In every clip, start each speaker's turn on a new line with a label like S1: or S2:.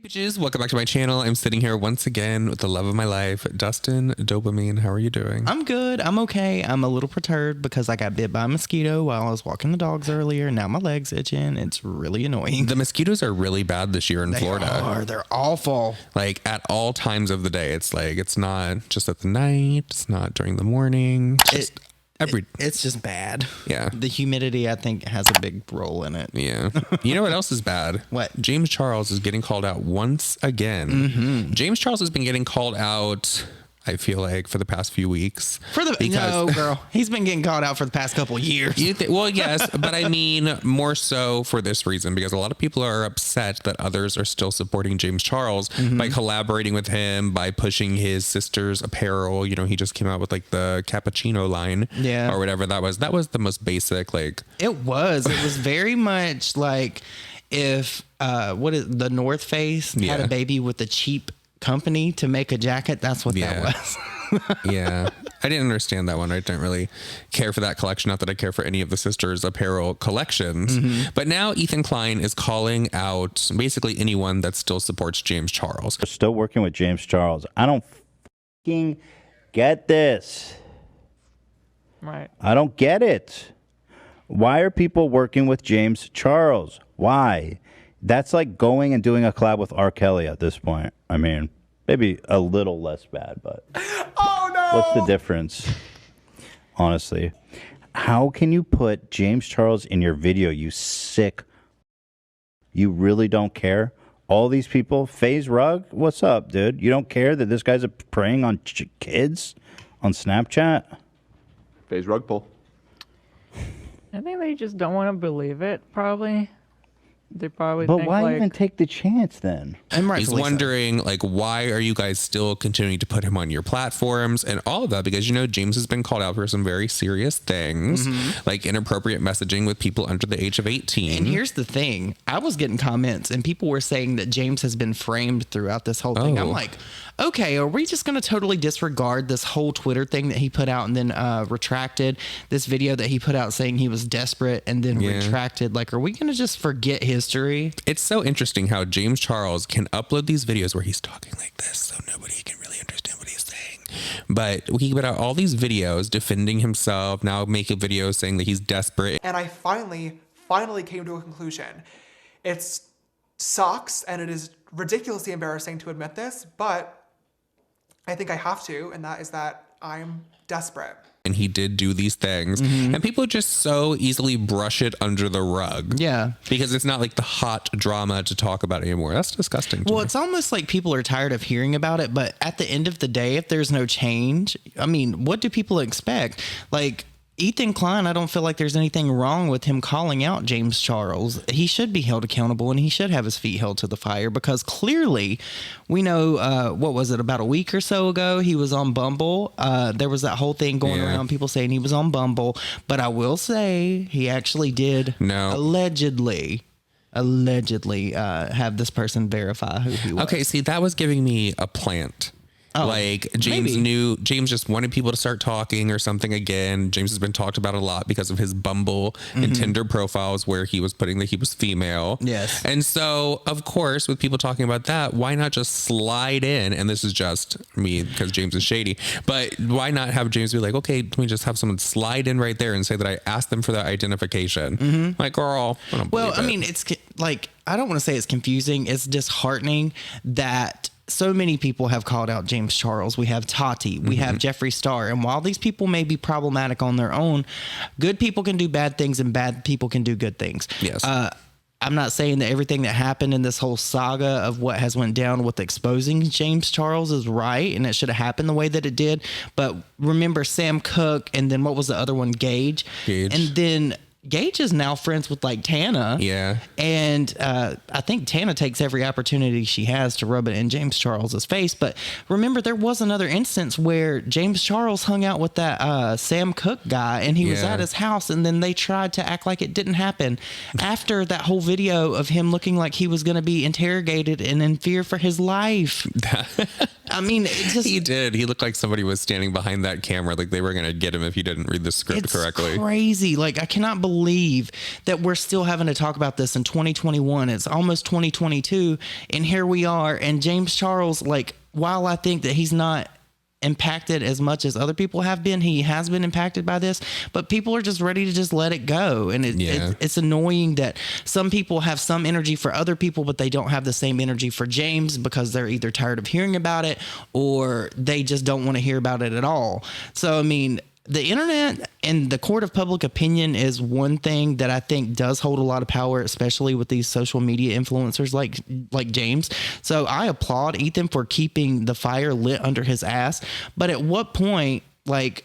S1: Bitches, welcome back to my channel. I'm sitting here once again with the love of my life, Dustin Dopamine. How are you doing?
S2: I'm good. I'm okay. I'm a little perturbed because I got bit by a mosquito while I was walking the dogs earlier. Now my leg's itching. It's really annoying.
S1: The mosquitoes are really bad this year in Florida.
S2: They're awful.
S1: Like at all times of the day. It's like, it's not just at the night. It's not during the morning.
S2: It's just bad.
S1: Yeah.
S2: The humidity, I think, has a big role in it.
S1: Yeah. You know what else is bad?
S2: What?
S1: James Charles is getting called out once again.
S2: Mm-hmm.
S1: James Charles has been getting called out, I feel like, for the past few weeks.
S2: No, girl. He's been getting called out for the past couple of years.
S1: Well, yes, but I mean more so for this reason, because a lot of people are upset that others are still supporting James Charles by collaborating with him, by pushing his Sisters Apparel. You know, he just came out with like the cappuccino line, or whatever that was. That was the most basic, like.
S2: It was very much like if the North Face had a baby with a cheap company to make a jacket. That's what that was.
S1: Yeah. I didn't understand that one. I didn't really care for that collection. Not that I care for any of the Sisters Apparel collections. But now Ethan Klein is calling out basically anyone that still supports James Charles.
S3: We're still working with James Charles. I don't fucking get this.
S4: Right.
S3: I don't get it. Why are people working with James Charles? Why? That's like going and doing a collab with R. Kelly at this point. I mean, maybe a little less bad, but what's the difference? Honestly, how can you put James Charles in your video, you sick? You really don't care? All these people, FaZe Rug, what's up, dude? You don't care that this guy's preying on kids on Snapchat?
S5: FaZe Rug pull.
S4: I think they just don't want to believe it, probably. They probably
S3: But
S4: think,
S3: why
S4: like,
S3: even take the chance then?
S1: He's wondering, like, why are you guys still continuing to put him on your platforms and all of that? Because, you know, James has been called out for some very serious things, like inappropriate messaging with people under the age of 18.
S2: And here's the thing. I was getting comments and people were saying that James has been framed throughout this whole thing. I'm like, okay, are we just going to totally disregard this whole Twitter thing that he put out and then retracted this video that he put out saying he was desperate and then retracted? Like, are we going to just forget history?
S1: It's so interesting how James Charles can upload these videos where he's talking like this so nobody can really understand what he's saying. But he put out all these videos defending himself, now make a video saying that he's desperate.
S6: And I finally came to a conclusion. It sucks and it is ridiculously embarrassing to admit this, but I think I have to, and that is that I'm desperate.
S1: And he did do these things, and people just so easily brush it under the rug.
S2: Yeah.
S1: Because it's not like the hot drama to talk about anymore. That's disgusting.
S2: Well, it's almost like people are tired of hearing about it, but at the end of the day, if there's no change, I mean, what do people expect? Like, Ethan Klein, I don't feel like there's anything wrong with him calling out James Charles. He should be held accountable and he should have his feet held to the fire because clearly we know, what was it, about a week or so ago, he was on Bumble. There was that whole thing going around, people saying he was on Bumble. But I will say he actually did allegedly have this person verify who he was.
S1: Okay, see, that was giving me a plant. Like James just wanted people to start talking or something again. James has been talked about a lot because of his Bumble and Tinder profiles where he was putting that he was female.
S2: Yes.
S1: And so, of course, with people talking about that, why not just slide in? And this is just me because James is shady. But why not have James be like, okay, let me just have someone slide in right there and say that I asked them for that identification. Like, girl, I don't believe
S2: I mean, it's like, I don't want to say it's confusing. It's disheartening that so many people have called out James Charles. We have Tati. We have Jeffree Star. And while these people may be problematic on their own, good people can do bad things and bad people can do good things.
S1: Yes.
S2: I'm not saying that everything that happened in this whole saga of what has went down with exposing James Charles is right and it should have happened the way that it did. But remember Sam Cooke and then what was the other one? Gage. And then Gage is now friends with like Tana.
S1: Yeah. And
S2: I think Tana takes every opportunity she has to rub it in James Charles's face. But remember, there was another instance where James Charles hung out with that Sam Cooke guy and he was at his house and then they tried to act like it didn't happen after that whole video of him looking like he was going to be interrogated and in fear for his life. I mean, it just,
S1: He did. He looked like somebody was standing behind that camera, like they were going to get him if he didn't read the script
S2: it's
S1: correctly.
S2: crazy. Like, I cannot believe that we're still having to talk about this in 2021. It's almost 2022, and here we are. And James Charles, like, while I think that he's not impacted as much as other people have been, he has been impacted by this, but people are just ready to just let it go. And it's annoying that some people have some energy for other people, but they don't have the same energy for James because they're either tired of hearing about it or they just don't want to hear about it at all. So, I mean, the internet and the court of public opinion is one thing that I think does hold a lot of power, especially with these social media influencers like James. So I applaud Ethan for keeping the fire lit under his ass. But at what point, like,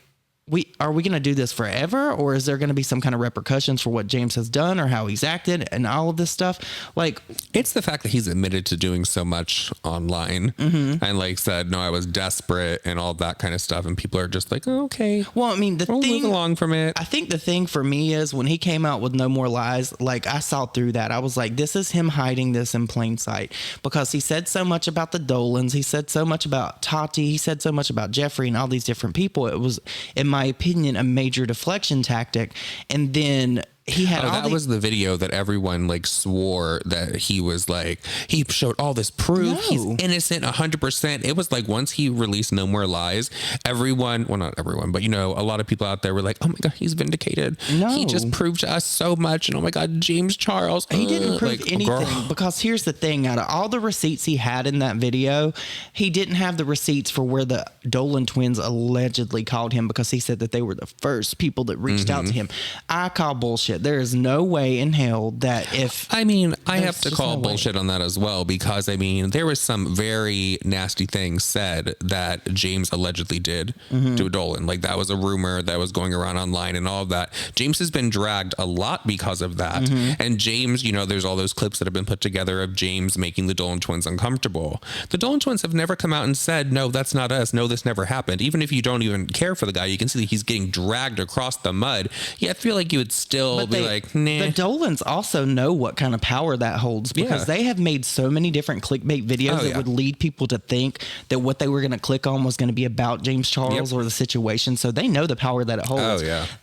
S2: are we going to do this forever, or is there going to be some kind of repercussions for what James has done or how he's acted and all of this stuff? Like,
S1: it's the fact that he's admitted to doing so much online and like said, no, I was desperate and all that kind of stuff. And people are just like, oh, okay.
S2: Well, I mean,
S1: we'll move along from it.
S2: I think the thing for me is when he came out with No More Lies, like, I saw through that. I was like, this is him hiding this in plain sight, because he said so much about the Dolans. He said so much about Tati. He said so much about Jeffrey and all these different people. It was, in my opinion, a major deflection tactic. And then he had
S1: that was the video that everyone like swore that he was like, he showed all this proof. He's innocent 100%. It was like once he released No More Lies, everyone, well, not everyone, but you know, a lot of people out there were like, oh my God, he's vindicated.
S2: No.
S1: He just proved to us so much. And oh my God, James Charles.
S2: He didn't prove
S1: like,
S2: anything
S1: girl.
S2: Because here's the thing, out of all the receipts he had in that video, he didn't have the receipts for where the Dolan twins allegedly called him, because he said that they were the first people that reached out to him. I call bullshit. There is no way in hell that if...
S1: I mean, I have to call bullshit on that as well, because I mean, there was some very nasty things said that James allegedly did to Dolan. Like, that was a rumor that was going around online and all of that. James has been dragged a lot because of that. And James, you know, there's all those clips that have been put together of James making the Dolan twins uncomfortable. The Dolan twins have never come out and said, no, that's not us. No, this never happened. Even if you don't even care for the guy, you can see that he's getting dragged across the mud. Yeah, I feel like you would still be like, nah.
S2: The Dolans also know what kind of power that holds, because they have made so many different clickbait videos that would lead people to think that what they were going to click on was going to be about James Charles or the situation. So they know the power that it holds.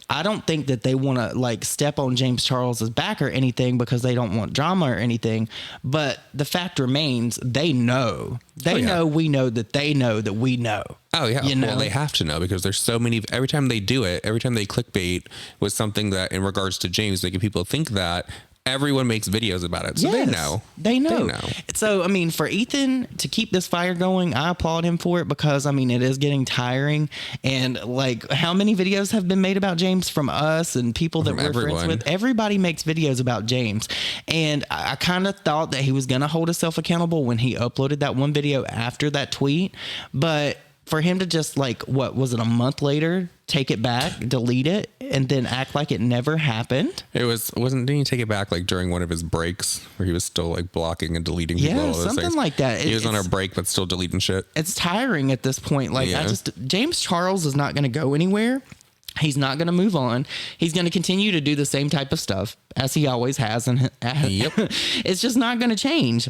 S2: I don't think that they want to like step on James Charles's back or anything because they don't want drama or anything. But the fact remains, they know. They know, we know that they know that we know.
S1: Oh, yeah.
S2: You know?
S1: Well, they have to know, because there's so many. Every time they do it, every time they clickbait with something that in regards to James, making people think that, everyone makes videos about it. So they know.
S2: They know. So, I mean, for Ethan to keep this fire going, I applaud him for it, because, I mean, it is getting tiring. And, like, how many videos have been made about James from us and people that we're friends with? Everybody makes videos about James. And I kind of thought that he was going to hold himself accountable when he uploaded that one video after that tweet. But for him to just, like, what was it, a month later, take it back, delete it, and then act like it never happened.
S1: Didn't he take it back like during one of his breaks where he was still like blocking and deleting people?
S2: Yeah, something like that.
S1: He was on a break but still deleting shit.
S2: It's tiring at this point. Like, James Charles is not going to go anywhere. He's not going to move on. He's going to continue to do the same type of stuff as he always has. And it's just not going to change.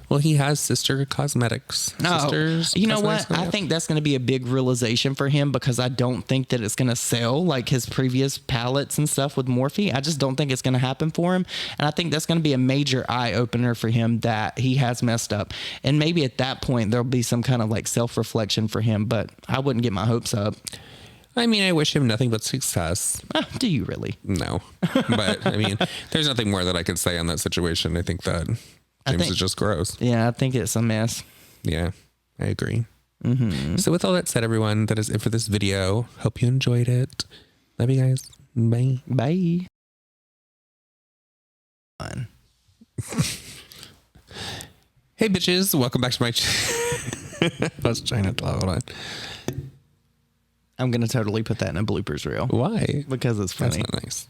S1: Well, he has Sister Cosmetics. Sisters.
S2: You know what? I think that's going to be a big realization for him, because I don't think that it's going to sell like his previous palettes and stuff with Morphe. I just don't think it's going to happen for him. And I think that's going to be a major eye opener for him that he has messed up. And maybe at that point, there'll be some kind of like self-reflection for him, but I wouldn't get my hopes up.
S1: I mean, I wish him nothing but success.
S2: Do you really?
S1: No. But I mean, there's nothing more that I could say on that situation. I think that James is just gross.
S2: Yeah, I think it's a mess.
S1: Yeah, I agree. So with all that said, everyone, that is it for this video. Hope you enjoyed it. Love you guys. Bye.
S2: Bye.
S1: Hey, bitches. Welcome back to my I was trying to hold on.
S2: I'm going to totally put that in a bloopers reel.
S1: Why?
S2: Because it's funny.
S1: That's not nice.